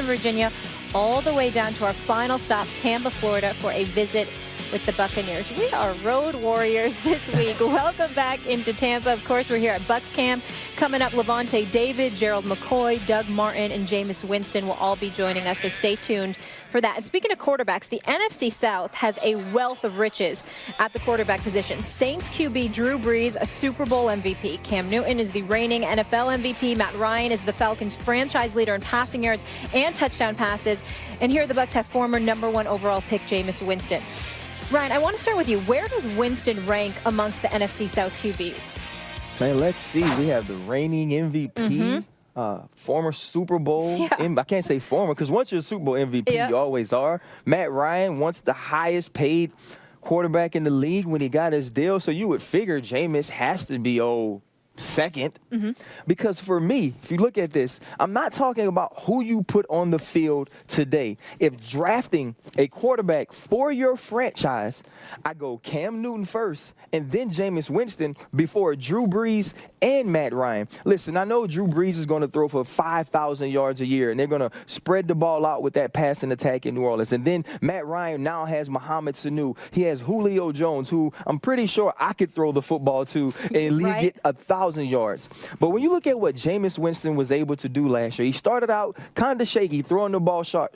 Virginia, all the way down to our final stop, Tampa, Florida, for a visit with the Buccaneers. We are road warriors this week. Welcome back into Tampa. Of course, we're here at Bucs Camp. Coming up, Levante David, Gerald McCoy, Doug Martin, and Jameis Winston will all be joining us, so stay tuned for that. And speaking of quarterbacks, the NFC South has a wealth of riches at the quarterback position. Saints QB Drew Brees, a Super Bowl MVP. Cam Newton is the reigning NFL MVP. Matt Ryan is the Falcons' franchise leader in passing yards and touchdown passes. And here the Bucs have former #1 overall pick Jameis Winston. Ryan, I want to start with you. Where does Winston rank amongst the NFC South QBs? Man, let's see. We have the reigning MVP, former Super Bowl. I can't say former because once you're a Super Bowl MVP, you always are. Matt Ryan, once the highest paid quarterback in the league when he got his deal. So you would figure Jameis has to be second, because for me, if you look at this, I'm not talking about who you put on the field today. If drafting a quarterback for your franchise, I go Cam Newton first and then Jameis Winston before Drew Brees and Matt Ryan. Listen, I know Drew Brees is going to throw for 5,000 yards a year, and they're going to spread the ball out with that passing attack in New Orleans. And then Matt Ryan now has Mohamed Sanu. He has Julio Jones, who I'm pretty sure I could throw the football to and get 1,000 yards. But when you look at what Jameis Winston was able to do last year, he started out kind of shaky, throwing the ball short,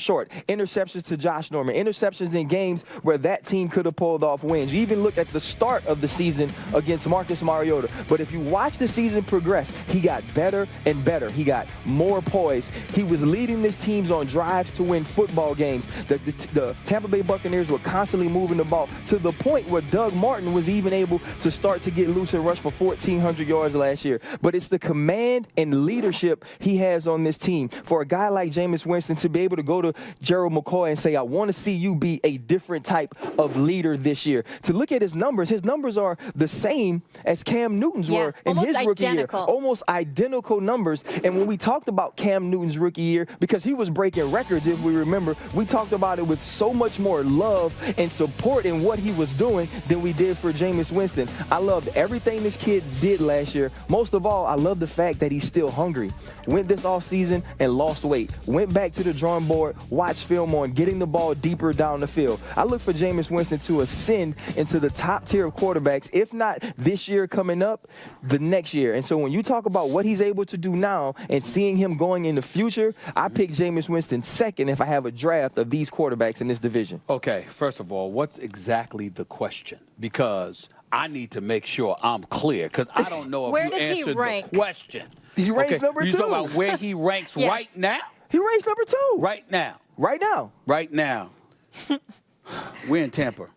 interceptions to Josh Norman, interceptions in games where that team could have pulled off wins. You even look at the start of the season against Marcus Mariota. But if you watch the season progress, he got better and better. He got more poised. He was leading his teams on drives to win football games. The Tampa Bay Buccaneers were constantly moving the ball to the point where Doug Martin was even able to start to get loose and rush for 1,400 yards last year. But it's the command and leadership he has on this team. For a guy like Jameis Winston to be able to go to Gerald McCoy and say, I want to see you be a different type of leader this year. To look at his numbers are the same as Cam Newton's were in his rookie year. Almost identical numbers. And when we talked about Cam Newton's rookie year, because he was breaking records, if we remember, we talked about it with so much more love and support in what he was doing than we did for Jameis Winston. I loved everything this kid did last year. Most of all, I love the fact that he's still hungry. Went this offseason and lost weight. Went back to the drawing board, watched film on getting the ball deeper down the field. I look for Jameis Winston to ascend into the top tier of quarterbacks, if not this year coming up, the next year. And so when you talk about what he's able to do now and seeing him going in the future, I pick Jameis Winston second if I have a draft of these quarterbacks in this division. Okay, first of all, what's exactly the question? Because I need to make sure I'm clear, because I don't know if you answered the question. He ranks number 2. You talking about where he ranks right now? He ranks number 2. Right now. Right now. Right now. We're in Tampa.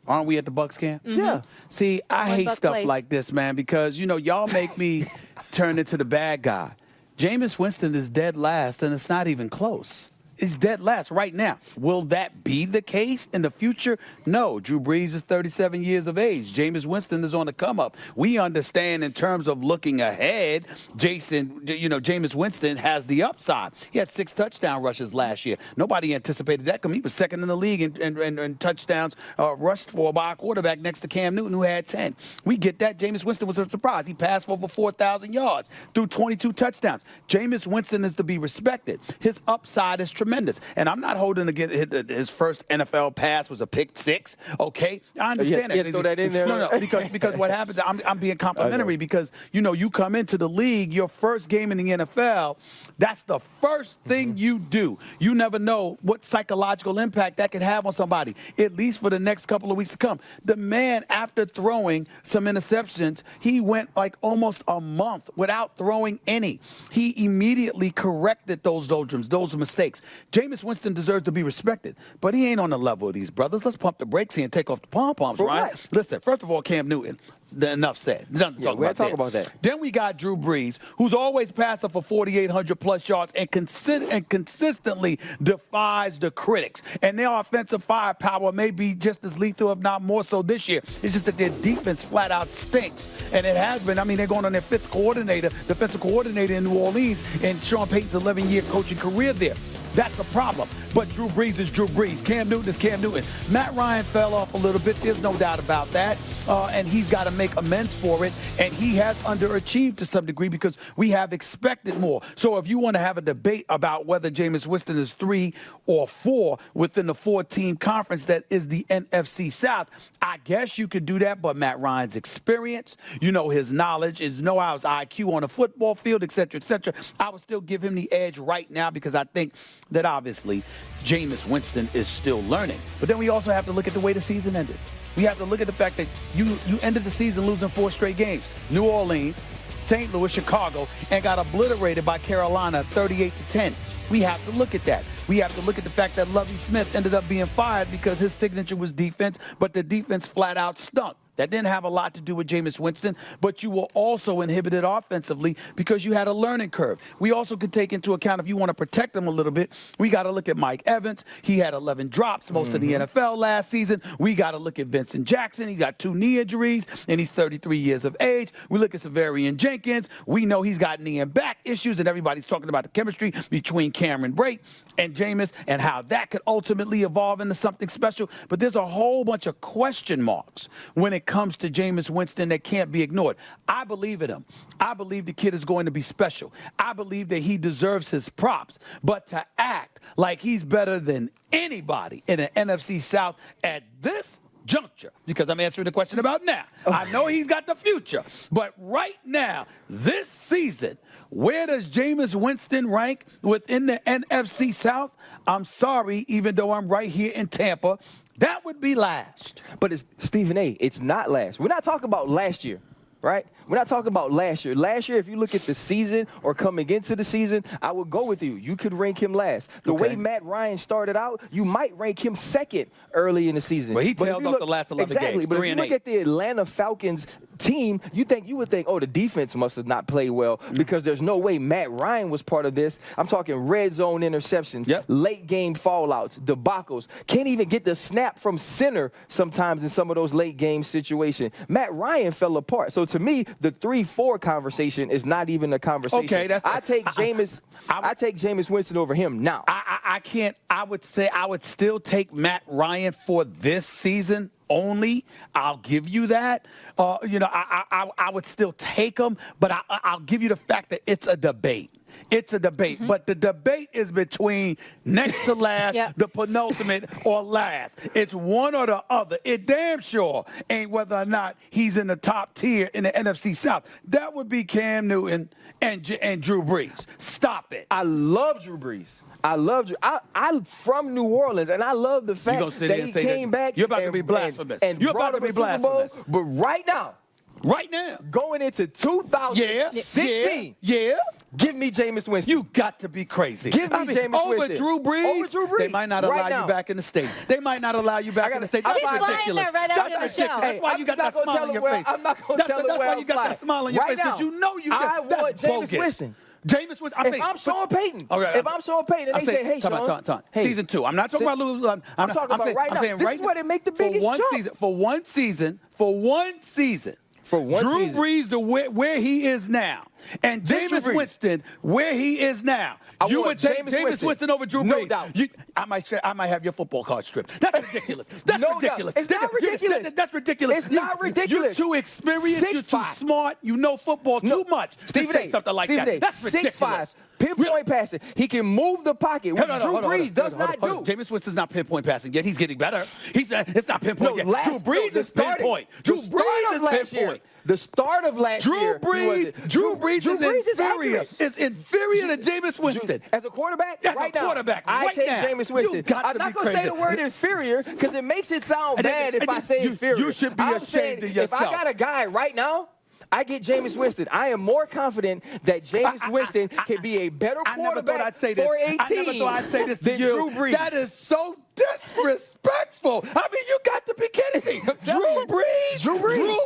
Aren't we at the Bucs camp? Yeah. See, I hate stuff like this, man, because, y'all make me turn into the bad guy. Jameis Winston is dead last, and it's not even close. It's dead last right now. Will that be the case in the future? No. Drew Brees is 37 years of age. Jameis Winston is on the come up. We understand in terms of looking ahead, Jameis Winston has the upside. He had 6 touchdown rushes last year. Nobody anticipated that because he was second in the league in touchdowns rushed for by a quarterback next to Cam Newton, who had 10. We get that. Jameis Winston was a surprise. He passed for over 4,000 yards through 22 touchdowns. Jameis Winston is to be respected. His upside is tremendous. And I'm not holding his first NFL pass was a pick 6. Okay, I understand that. Throw that in there. No, because what happens? I'm being complimentary because you come into the league, your first game in the NFL, that's the first thing you do. You never know what psychological impact that can have on somebody, at least for the next couple of weeks to come. The man, after throwing some interceptions, he went like almost a month without throwing any. He immediately corrected those doldrums, those mistakes. Jameis Winston deserves to be respected, but he ain't on the level of these brothers. Let's pump the brakes here and take off the pom-poms, right? Listen, first of all, Cam Newton, enough said. Nothing to talk about that. Then we got Drew Brees, who's always passing for 4,800-plus yards and consistently defies the critics. And their offensive firepower may be just as lethal, if not more so this year. It's just that their defense flat out stinks. And it has been. I mean, they're going on their 5th defensive coordinator in New Orleans, and Sean Payton's 11-year coaching career there. that's a problem. But Drew Brees is Drew Brees. Cam Newton is Cam Newton. Matt Ryan fell off a little bit. There's no doubt about that. And he's got to make amends for it. And he has underachieved to some degree because we have expected more. So if you want to have a debate about whether Jameis Winston is 3 or 4 within the 14 conference that is the NFC South, I guess you could do that. But Matt Ryan's experience, his knowledge, his know-how, his IQ on a football field, et cetera, I would still give him the edge right now because I think that obviously Jameis Winston is still learning. But then we also have to look at the way the season ended. We have to look at the fact that you ended the season losing 4 straight games. New Orleans, St. Louis, Chicago, and got obliterated by Carolina 38-10. We have to look at that. We have to look at the fact that Lovie Smith ended up being fired because his signature was defense, but the defense flat out stunk. That didn't have a lot to do with Jameis Winston, but you were also inhibited offensively because you had a learning curve. We also could take into account, if you want to protect him a little bit, we got to look at Mike Evans. He had 11 drops, most of the NFL last season. We got to look at Vincent Jackson. He got 2 knee injuries, and he's 33 years of age. We look at Severian Jenkins. We know he's got knee and back issues, and everybody's talking about the chemistry between Cameron Brate and Jameis and how that could ultimately evolve into something special. But there's a whole bunch of question marks when it comes to Jameis Winston that can't be ignored. I believe in him. I believe the kid is going to be special. I believe that he deserves his props. But to act like he's better than anybody in the NFC South at this juncture, because I'm answering the question about now. I know he's got the future, but right now, this season, where does Jameis Winston rank within the NFC South? I'm sorry, even though I'm right here in Tampa, that would be last. But it's Stephen A. It's not last. We're not talking about last year, right? We're not talking about last year. Last year, if you look at the season or coming into the season, I would go with you. You could rank him last. The way Matt Ryan started out, you might rank him second early in the season. Well, he tailed off the last 11 games. Exactly. But if you look at the Atlanta Falcons team, you would think, oh, the defense must have not played well because there's no way Matt Ryan was part of this. I'm talking red zone interceptions, late game fallouts, debacles. Can't even get the snap from center sometimes in some of those late game situations. Matt Ryan fell apart. So to me, the 3-4 conversation is not even a conversation. Okay, I take Jameis Winston over him now. I can't. I would say I would still take Matt Ryan for this season only. I'll give you that. I would still take him, but I'll give you the fact that it's a debate. It's a debate, but the debate is between next to last, the penultimate, or last. It's one or the other. It damn sure ain't whether or not he's in the top tier in the NFC South. That would be Cam Newton and Drew Brees. Stop it. I love Drew Brees. I love Drew. I'm from New Orleans, and I love the fact that he came back. You're about to be blasphemous. You're about to be blasphemous. But right now, going into 2016, give me Jameis Winston. You got to be crazy. Give me Jameis over Winston. Drew Brees. They might not allow you back in the state. They might not allow you back in the state. That's ridiculous. That's ridiculous. That's why you got that smile on your face. I'm not going to tell him That's why you got that smile on your face. Because you know you got that. I want Jameis Winston. Jameis Winston. If I'm Sean Payton, and they say, hey, Sean. Season 2. I'm not talking about losing. I'm talking about right now. This is where they make the biggest jump. For one season, Drew Brees, where he is now, and Jameis Winston, where he is now. You would take Jameis Winston over Drew Brees. No doubt. I might have your football card stripped. That's ridiculous. That's ridiculous. It's not ridiculous. That's ridiculous. It's not ridiculous. You're too experienced. You're too smart. You know football too much. Stephen A. Something like that. That's ridiculous. 6'5", pinpoint passing. He can move the pocket, which Drew Brees does not do. Jameis Winston's not pinpoint passing yet. He's getting better. It's not pinpoint yet. Drew Brees is pinpoint. Drew Brees is pinpoint. The start of last year. Drew Brees is inferior to Jameis Winston. As a quarterback, I take Jameis Winston. I'm not going to say the word inferior because it makes it sound bad if I say inferior. You should be ashamed of yourself. If I got a guy right now, I get Jameis Winston. I am more confident that Jameis Winston can be a better quarterback for a team I never thought I'd say this to than you. Drew Brees. That is so disrespectful. I mean, you got to be kidding me. Drew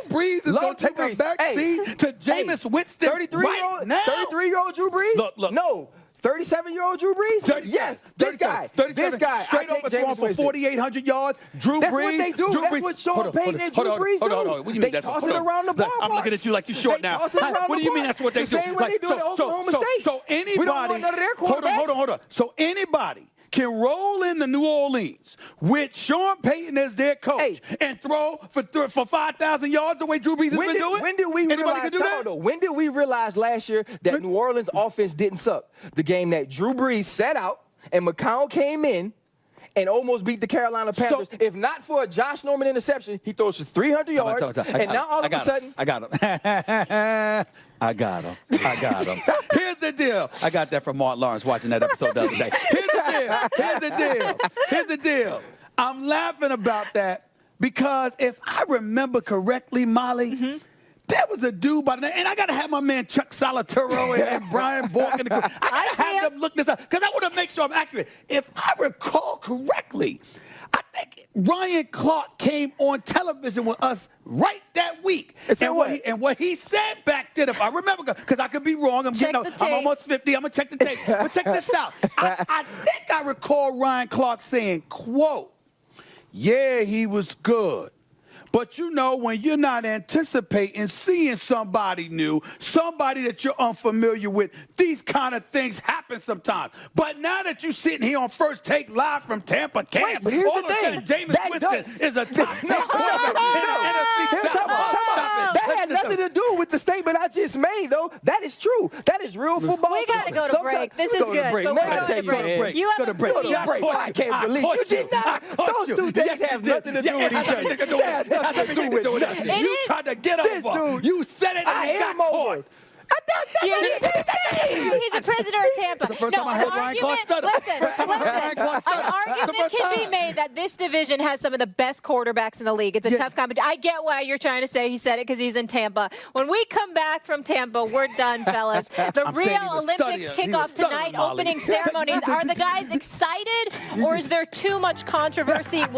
Brees is going to take a back seat to Jameis Winston 33-year-old right now. 33-year-old Drew Brees? Look. No. 37-year-old Drew Brees? Yes, this guy. Straight over throwing for 4,800 yards. Drew Brees. That's what they do. That's what Sean Payton and Drew Brees do. Hold on. What do you mean they toss it around the ball. I'm looking at you like you're short now. What do you mean that's what they do? The same way they do at Oklahoma State. So anybody. We don't want none of their quarterbacks. Hold on. So anybody can roll into New Orleans with Sean Payton as their coach and throw for 5,000 yards the way Drew Brees has been doing? When did we When did we realize last year that New Orleans offense didn't suck? The game that Drew Brees sat out and McCown came in and almost beat the Carolina Panthers. If not for a Josh Norman interception, he throws for 300 yards. And now all of a sudden, I got him. I got him. Here's the deal. I got that from Mark Lawrence watching that episode the other day. Here's the deal. I'm laughing about that because if I remember correctly, Molly, there was a dude by the name, and I got to have my man Chuck Solitero and Brian Bork in the group. I got to have them look this up because I want to make sure I'm accurate. If I recall correctly, I think Ryan Clark came on television with us right that week. And what he said back then, if I remember, because I could be wrong, I'm almost 50, I'm going to check the tape. But check this out. I think I recall Ryan Clark saying, quote, yeah, he was good. But you know, when you're not anticipating seeing somebody new, somebody that you're unfamiliar with, these kind of things happen sometimes. But now that you're sitting here on First Take live from Tampa camp, but here's all of a sudden Jameis Winston is a top 10 quarterback in the NFC South. That had nothing to do with the statement I just made, though. That is true. That is real football. We got to go to break. This is good. But we're going to break. You have a break. I can't believe you did not. Those two things have nothing to do with each other. You tried to get over. You said it and you got caught. He's a prisoner of Tampa. It's the first time I heard Ryan Clark stutter. An argument can be made that this division has some of the best quarterbacks in the league. It's a tough competition. I get why you're trying to say he said it because he's in Tampa. When we come back from Tampa, we're done, fellas. The Rio Olympics kickoff tonight, opening ceremonies. Are the guys excited or is there too much controversy?